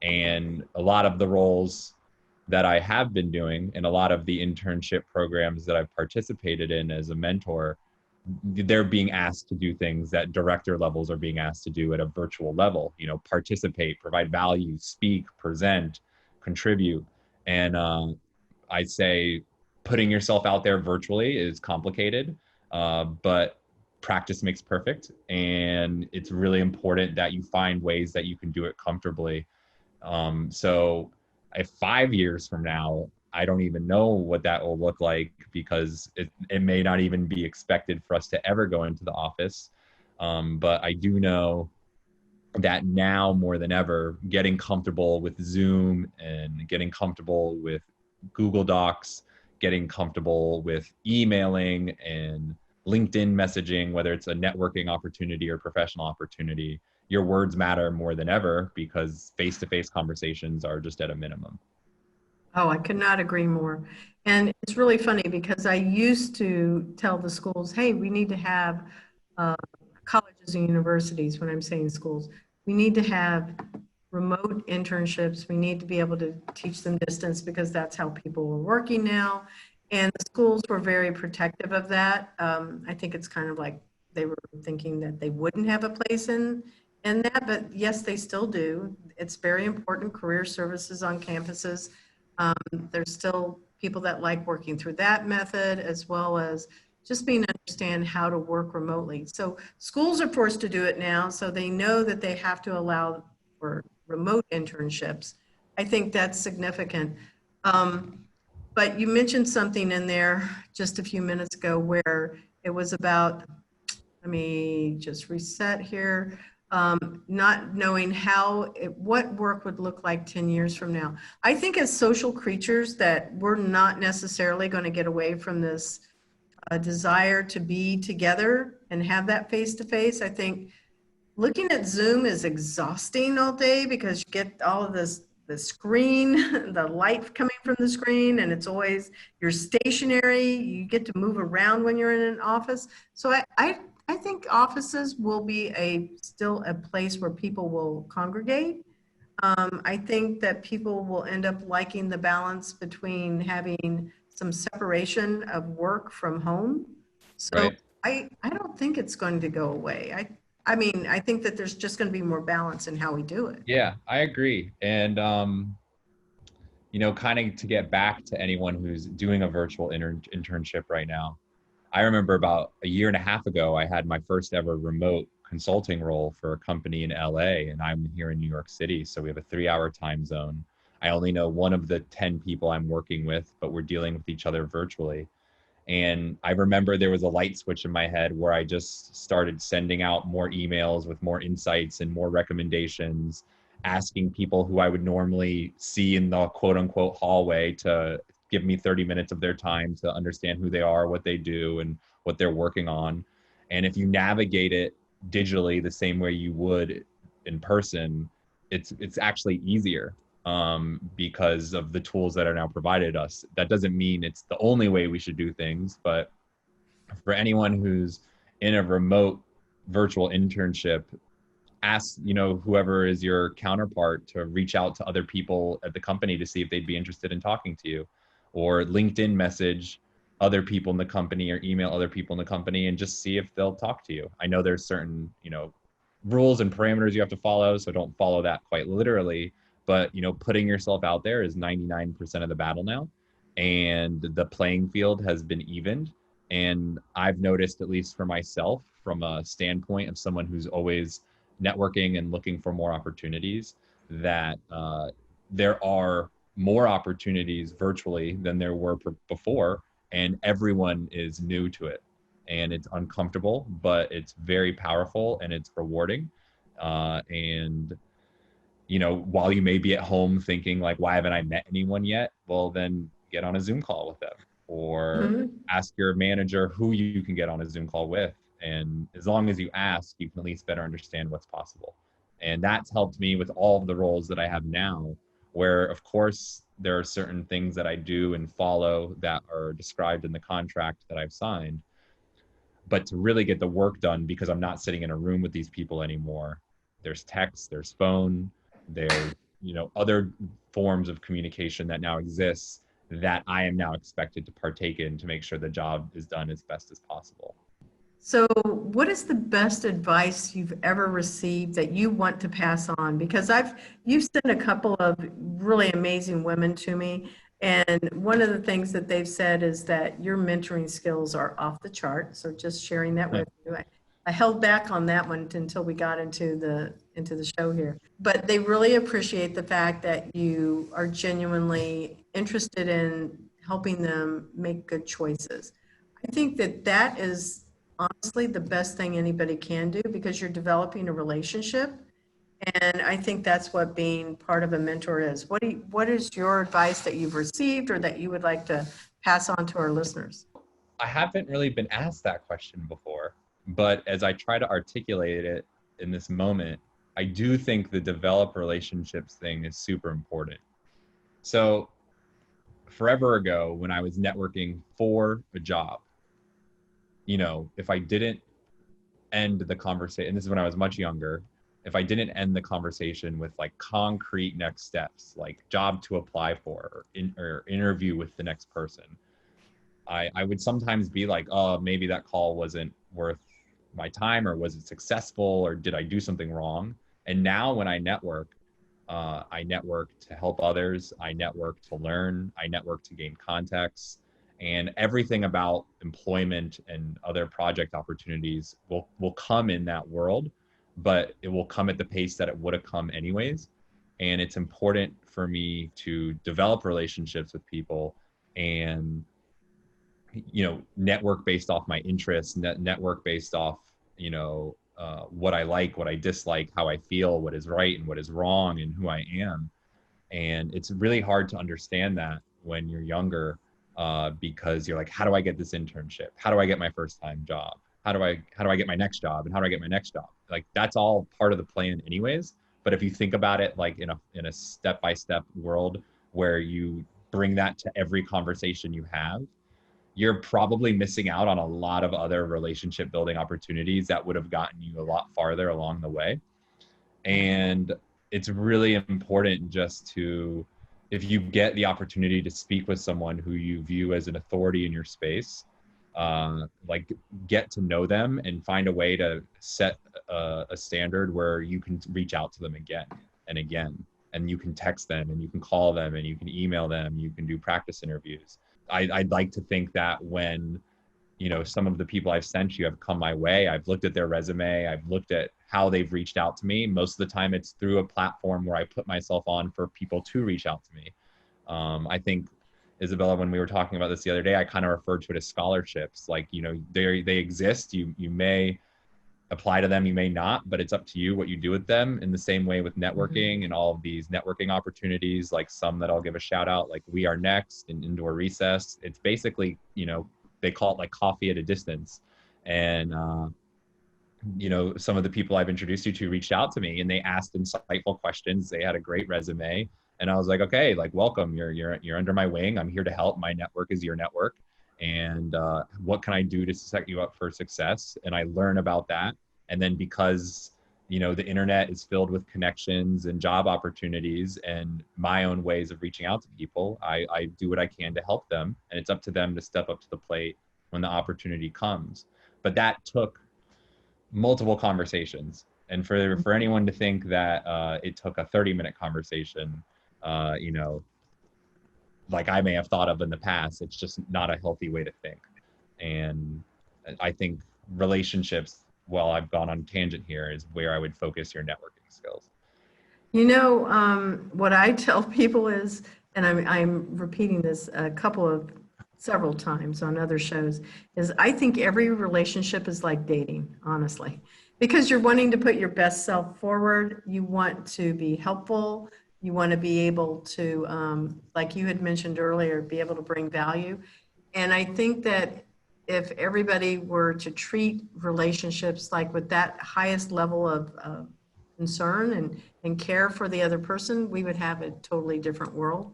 [SPEAKER 2] And a lot of the roles that I have been doing and a lot of the internship programs that I've participated in as a mentor, they're being asked to do things that director levels are being asked to do at a virtual level, participate, provide value, speak, present, contribute. And I say putting yourself out there virtually is complicated, but practice makes perfect. And it's really important that you find ways that you can do it comfortably. So if 5 years from now, I don't even know what that will look like, because it may not even be expected for us to ever go into the office. But I do know that now more than ever, getting comfortable with Zoom and getting comfortable with Google Docs, getting comfortable with emailing and LinkedIn messaging, whether it's a networking opportunity or professional opportunity, your words matter more than ever because face-to-face conversations are just at a minimum.
[SPEAKER 1] Oh, I could not agree more. And it's really funny because I used to tell the schools, hey, we need to have colleges and universities, when I'm saying schools, we need to have remote internships. We need to be able to teach them distance because that's how people are working now. And the schools were very protective of that. I think it's kind of like they were thinking that they wouldn't have a place in that, but yes, they still do. It's very important, career services on campuses. There's still people that like working through that method, as well as just being to understand how to work remotely. So schools are forced to do it now, so they know that they have to allow for remote internships. I think that's significant. But you mentioned something in there just a few minutes ago where it was about, let me just reset here, not knowing what work would look like 10 years from now. I think as social creatures that we're not necessarily going to get away from this desire to be together and have that face-to-face. I think looking at Zoom is exhausting all day because you get all of this, the screen, the light coming from the screen, and it's always, you're stationary, you get to move around when you're in an office. So I think offices will be still a place where people will congregate. I think that people will end up liking the balance between having some separation of work from home. So
[SPEAKER 2] Right.
[SPEAKER 1] I don't think it's going to go away. I mean, I think that there's just going to be more balance in how we do it.
[SPEAKER 2] Yeah, I agree. And, kind of to get back to anyone who's doing a virtual internship right now, I remember about a year and a half ago, I had my first ever remote consulting role for a company in LA, and I'm here in New York City. So we have a 3-hour time zone. I only know one of the 10 people I'm working with, but we're dealing with each other virtually. And I remember there was a light switch in my head where I just started sending out more emails with more insights and more recommendations, asking people who I would normally see in the quote unquote hallway to give me 30 minutes of their time to understand who they are, what they do, and what they're working on. And if you navigate it digitally the same way you would in person, it's actually easier because of the tools that are now provided us. That doesn't mean it's the only way we should do things, but for anyone who's in a remote virtual internship, ask, whoever is your counterpart to reach out to other people at the company to see if they'd be interested in talking to you, or LinkedIn message other people in the company or email other people in the company and just see if they'll talk to you. I know there's certain, rules and parameters you have to follow, so don't follow that quite literally, but putting yourself out there is 99% of the battle now, and the playing field has been evened. And I've noticed, at least for myself, from a standpoint of someone who's always networking and looking for more opportunities, that there are more opportunities virtually than there were before, and everyone is new to it. And it's uncomfortable, but it's very powerful and it's rewarding. And while you may be at home thinking like, why haven't I met anyone yet? Well, then get on a Zoom call with them, or ask your manager who you can get on a Zoom call with. And as long as you ask, you can at least better understand what's possible. And that's helped me with all of the roles that I have now, where of course there are certain things that I do and follow that are described in the contract that I've signed. But to really get the work done, because I'm not sitting in a room with these people anymore, there's text, there's phone, there's other forms of communication that now exists that I am now expected to partake in to make sure the job is done as best as possible.
[SPEAKER 1] So what is the best advice you've ever received that you want to pass on? Because you've sent a couple of really amazing women to me, and one of the things that they've said is that your mentoring skills are off the chart. So just sharing that with you. I held back on that one until we got into the show here. But they really appreciate the fact that you are genuinely interested in helping them make good choices. I think that is honestly the best thing anybody can do, because you're developing a relationship. And I think that's what being part of a mentor is. What is your advice that you've received or that you would like to pass on to our listeners?
[SPEAKER 2] I haven't really been asked that question before, but as I try to articulate it in this moment, I do think the develop relationships thing is super important. So forever ago, when I was networking for a job, if I didn't end the conversation, and this is when I was much younger, if I didn't end the conversation with like concrete next steps, like job to apply for or interview with the next person, I would sometimes be like, oh, maybe that call wasn't worth my time, or was it successful, or did I do something wrong? And now when I network to help others, I network to learn, I network to gain context, and everything about employment and other project opportunities will come in that world, but it will come at the pace that it would have come anyways. And it's important for me to develop relationships with people and network based off my interests, network based off what I like, what I dislike, how I feel, what is right and what is wrong, and who I am. And it's really hard to understand that when you're younger, because you're like, how do I get this internship? How do I get my first time job? How do I get my next job? And how do I get my next job? Like, that's all part of the plan anyways. But if you think about it like in a step-by-step world where you bring that to every conversation you have, you're probably missing out on a lot of other relationship building opportunities that would have gotten you a lot farther along the way. And it's really important just to, if you get the opportunity to speak with someone who you view as an authority in your space, like, get to know them and find a way to set a standard where you can reach out to them again and again, and you can text them and you can call them and you can email them, you can do practice interviews. I'd like to think that when some of the people I've sent you have come my way, I've looked at their resume, I've looked at how they've reached out to me. Most of the time it's through a platform where I put myself on for people to reach out to me. I think, Isabella, when we were talking about this the other day, I kind of referred to it as scholarships. Like, they exist. You may apply to them, you may not, but it's up to you what you do with them. In the same way with networking and all of these networking opportunities, like some that I'll give a shout out, like We Are Next and Indoor Recess. It's basically, they call it like coffee at a distance. And, some of the people I've introduced you to reached out to me and they asked insightful questions. They had a great resume. And I was like, okay, like, welcome, you're under my wing. I'm here to help. My network is your network. And what can I do to set you up for success? And I learn about that. And then because, the internet is filled with connections and job opportunities and my own ways of reaching out to people, I do what I can to help them. And it's up to them to step up to the plate when the opportunity comes. But that took multiple conversations. And for anyone to think that it took a 30-minute conversation, like I may have thought of in the past, it's just not a healthy way to think. And I think relationships, well, I've gone on tangent here, is where I would focus your networking skills.
[SPEAKER 1] What I tell people is, and I'm repeating this several times on other shows, is I think every relationship is like dating, honestly, because you're wanting to put your best self forward. You want to be helpful. You want to be able to, like you had mentioned earlier, be able to bring value. And I think that if everybody were to treat relationships like with that highest level of concern and care for the other person, we would have a totally different world.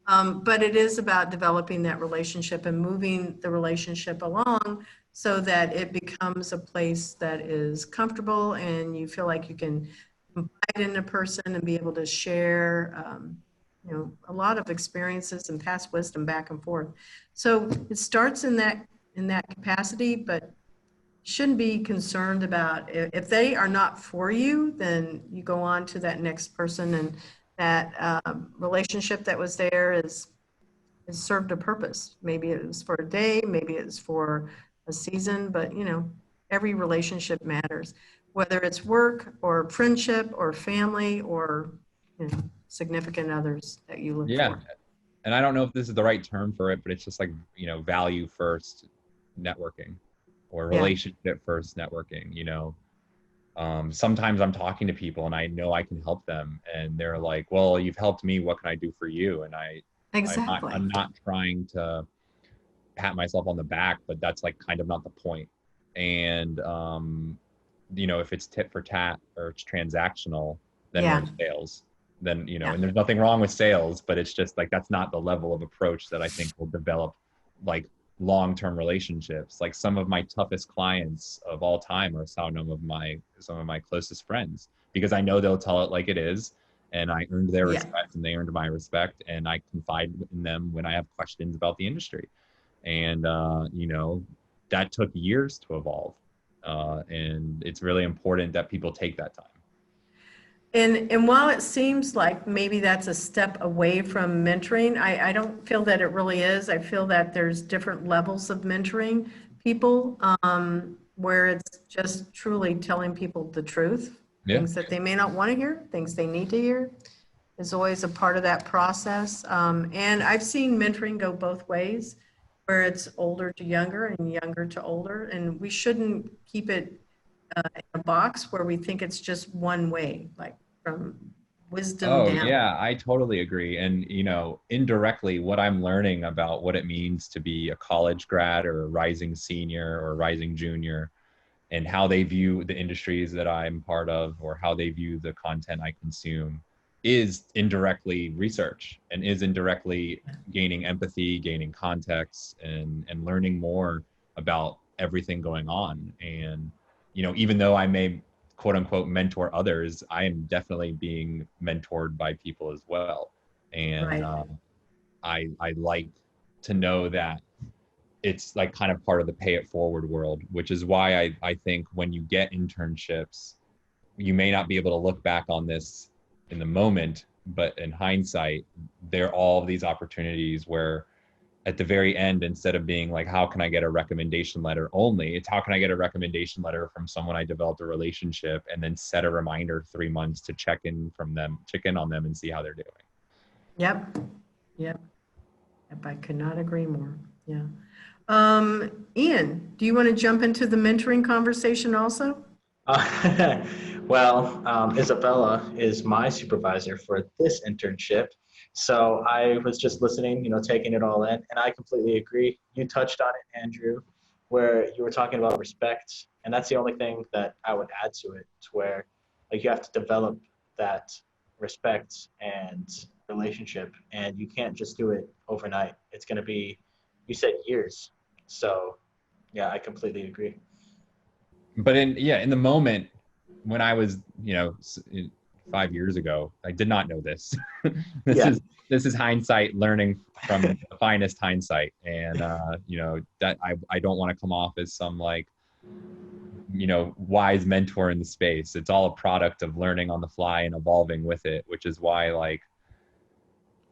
[SPEAKER 1] But it is about developing that relationship and moving the relationship along so that it becomes a place that is comfortable and you feel like you can confide in a person and be able to share, a lot of experiences and pass wisdom back and forth. So it starts in that capacity, but shouldn't be concerned about if they are not for you, then you go on to that next person, and that relationship that was there is served a purpose. Maybe it was for a day, maybe it's for a season, but every relationship matters, whether it's work or friendship or family or significant others that you look for.
[SPEAKER 2] And I don't know if this is the right term for it, but it's just like, value first networking or relationship first networking. Sometimes I'm talking to people and I know I can help them and they're like, well, you've helped me, what can I do for you? And I'm not trying to pat myself on the back, but that's like kind of not the point. And if it's tit for tat or it's transactional, then
[SPEAKER 1] Yeah.
[SPEAKER 2] we're in sales. Then,
[SPEAKER 1] Yeah.
[SPEAKER 2] and there's nothing wrong with sales, but it's just like, that's not the level of approach that I think will develop like long-term relationships. Like some of my toughest clients of all time are some of my closest friends, because I know they'll tell it like it is, and I earned their
[SPEAKER 1] Yeah.
[SPEAKER 2] respect and they earned my respect, and I confide in them when I have questions about the industry. And that took years to evolve, and it's really important that people take that time.
[SPEAKER 1] And while it seems like maybe that's a step away from mentoring, I don't feel that it really is. I feel that there's different levels of mentoring people, where it's just truly telling people the truth,
[SPEAKER 2] Yeah.
[SPEAKER 1] things that they may not want to hear, things they need to hear, is always a part of that process. And I've seen mentoring go both ways, where it's older to younger and younger to older, and we shouldn't keep it in a box where we think it's just one way, like from wisdom
[SPEAKER 2] Oh,
[SPEAKER 1] down.
[SPEAKER 2] yeah, I totally agree. And, indirectly, what I'm learning about what it means to be a college grad or a rising senior or a rising junior, and how they view the industries that I'm part of or how they view the content I consume, is indirectly research, and is indirectly gaining empathy, gaining context, and learning more about everything going on. And, even though I may quote unquote mentor others, I am definitely being mentored by people as well. And
[SPEAKER 1] Right.
[SPEAKER 2] I like to know that it's like kind of part of the pay it forward world, which is why I think when you get internships, you may not be able to look back on this in the moment, but in hindsight, there are all these opportunities where at the very end, instead of being like, how can I get a recommendation letter only, it's how can I get a recommendation letter from someone I developed a relationship, and then set a reminder 3 months to check in on them and see how they're doing.
[SPEAKER 1] Yep. Yep. Yep. I could not agree more. Yeah. Ian, do you want to jump into the mentoring conversation also?
[SPEAKER 3] Isabella is my supervisor for this internship. So I was just listening, taking it all in, and I completely agree. You touched on it, Andrew, where you were talking about respect, and that's the only thing that I would add to it, to where like you have to develop that respect and relationship, and you can't just do it overnight. It's going to be, you said, years. So yeah, I completely agree.
[SPEAKER 2] But in the moment when I was, 5 years ago, I did not know this. this
[SPEAKER 3] Yeah.
[SPEAKER 2] is this is hindsight, learning from the finest hindsight. And that I don't want to come off as some like, wise mentor in the space. It's all a product of learning on the fly and evolving with it, which is why like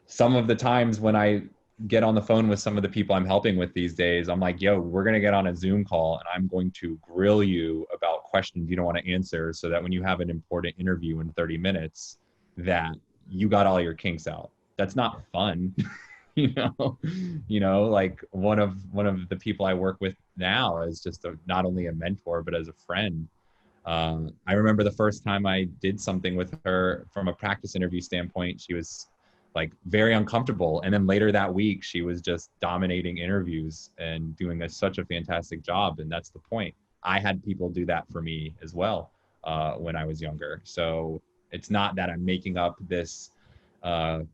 [SPEAKER 2] some of the times when I get on the phone with some of the people I'm helping with these days, I'm like, yo, we're going to get on a Zoom call and I'm going to grill you about questions you don't want to answer, so that when you have an important interview in 30 minutes, that you got all your kinks out. That's not fun. Like one of the people I work with now is just not only a mentor, but as a friend. I remember the first time I did something with her from a practice interview standpoint, she was like very uncomfortable. And then later that week, she was just dominating interviews and doing such a fantastic job. And that's the point. I had people do that for me as well when I was younger. So it's not that I'm making up this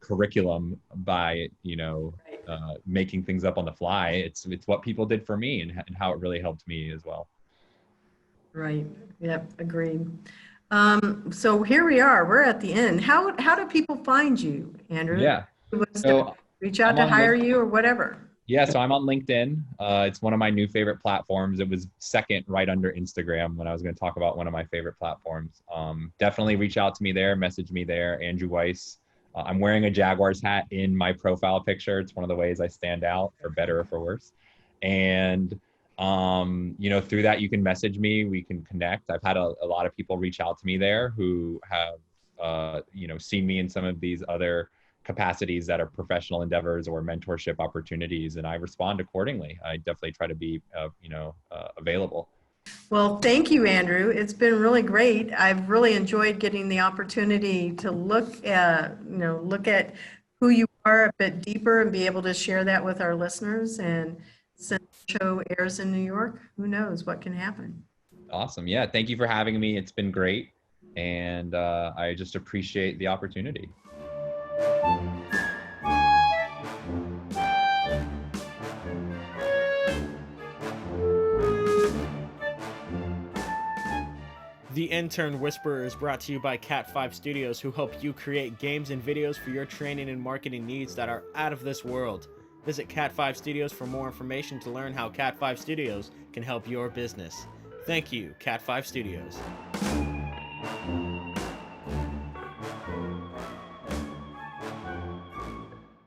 [SPEAKER 2] curriculum by, making things up on the fly. It's what people did for me, and how it really helped me as well.
[SPEAKER 1] Right. Yep. Agreed. So here we are. We're at the end. How do people find you, Andrew?
[SPEAKER 2] Yeah.
[SPEAKER 1] Who wants to
[SPEAKER 2] So
[SPEAKER 1] reach out
[SPEAKER 2] I'm
[SPEAKER 1] to
[SPEAKER 2] on
[SPEAKER 1] hire
[SPEAKER 2] LinkedIn.
[SPEAKER 1] you or whatever?
[SPEAKER 2] Yeah, so I'm on LinkedIn. It's one of my new favorite platforms. It was second right under Instagram when I was going to talk about one of my favorite platforms. Definitely reach out to me there, message me there, Andrew Weiss. I'm wearing a Jaguars hat in my profile picture. It's one of the ways I stand out, for better or for worse. And, through that, you can message me, we can connect. I've had a lot of people reach out to me there who have, seen me in some of these other capacities that are professional endeavors or mentorship opportunities, and I respond accordingly. I definitely try to be, available.
[SPEAKER 1] Well, thank you, Andrew. It's been really great. I've really enjoyed getting the opportunity to look at who you are a bit deeper and be able to share that with our listeners. And since the show airs in New York, who knows what can happen?
[SPEAKER 2] Awesome. Yeah. Thank you for having me. It's been great. And I just appreciate the opportunity.
[SPEAKER 4] The Intern Whisperer is brought to you by Cat5 Studios, who help you create games and videos for your training and marketing needs that are out of this world. Visit Cat5 Studios for more information to learn how Cat5 Studios can help your business. Thank you, Cat5 Studios.